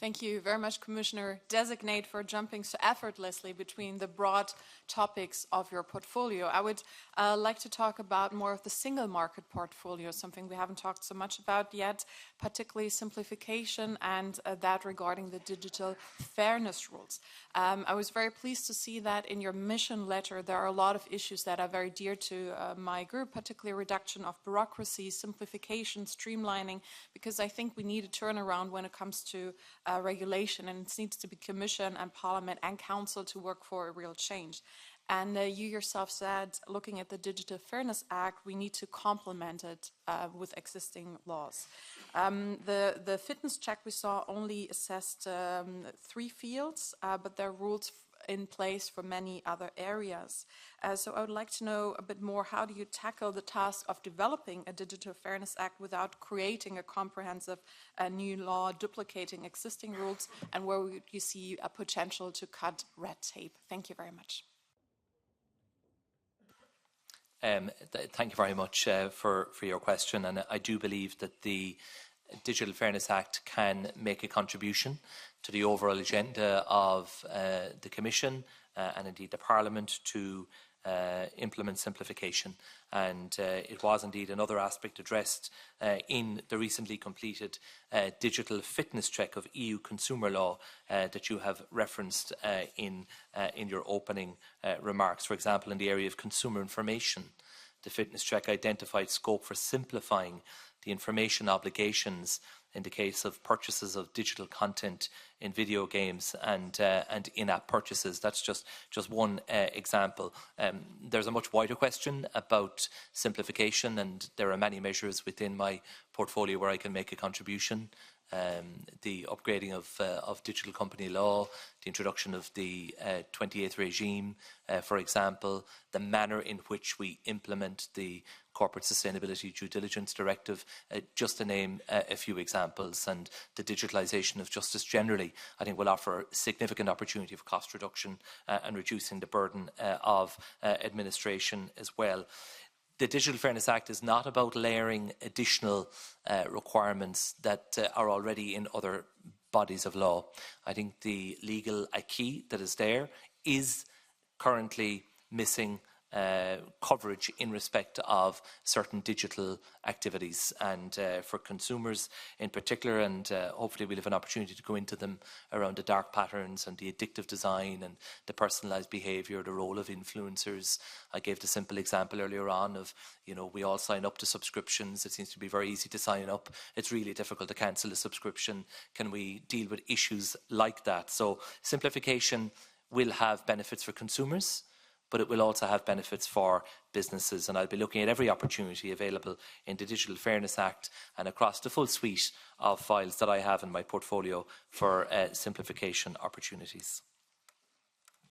Thank you very much, Commissioner Designate, for jumping so effortlessly between the broad topics of your portfolio. I would like to talk about more of the single market portfolio, something we haven't talked so much about yet, particularly simplification and that regarding the digital fairness rules. I was very pleased to see that in your mission letter there are a lot of issues that are very dear to my group, particularly reduction of bureaucracy, simplification, streamlining, because I think we need a turnaround when it comes to regulation, and it needs to be Commission and Parliament and Council to work for a real change. And you yourself said, looking at the Digital Fairness Act, we need to complement it with existing laws. The fitness check we saw only assessed 3 fields, but there are rules in place for many other areas. So I would like to know a bit more, how do you tackle the task of developing a Digital Fairness Act without creating a comprehensive new law, duplicating existing rules, and where would you see a potential to cut red tape? Thank you very much. Thank you very much for your question, and I do believe that the Digital Fairness Act can make a contribution to the overall agenda of the Commission and indeed the Parliament to implement simplification. And it was indeed another aspect addressed in the recently completed digital fitness check of EU consumer law that you have referenced in your opening remarks. For example, in the area of consumer information, the fitness check identified scope for simplifying the information obligations in the case of purchases of digital content in video games and in-app purchases. That's just one example. There's a much wider question about simplification, and there are many measures within my portfolio where I can make a contribution. The upgrading of digital company law, the introduction of the 28th regime, for example, the manner in which we implement the Corporate Sustainability Due Diligence Directive, just to name a few examples, and the digitalisation of justice generally, I think will offer significant opportunity for cost reduction and reducing the burden of administration as well. The Digital Fairness Act is not about layering additional requirements that are already in other bodies of law. I think the legal acquis that is there is currently missing coverage in respect of certain digital activities, and for consumers in particular, and hopefully we'll have an opportunity to go into them around the dark patterns and the addictive design and the personalised behaviour, the role of influencers. I gave the simple example earlier on of, you know, we all sign up to subscriptions. It seems to be very easy to sign up. It's really difficult to cancel a subscription. Can we deal with issues like that? So simplification will have benefits for consumers, but it will also have benefits for businesses. And I'll be looking at every opportunity available in the Digital Fairness Act and across the full suite of files that I have in my portfolio for simplification opportunities.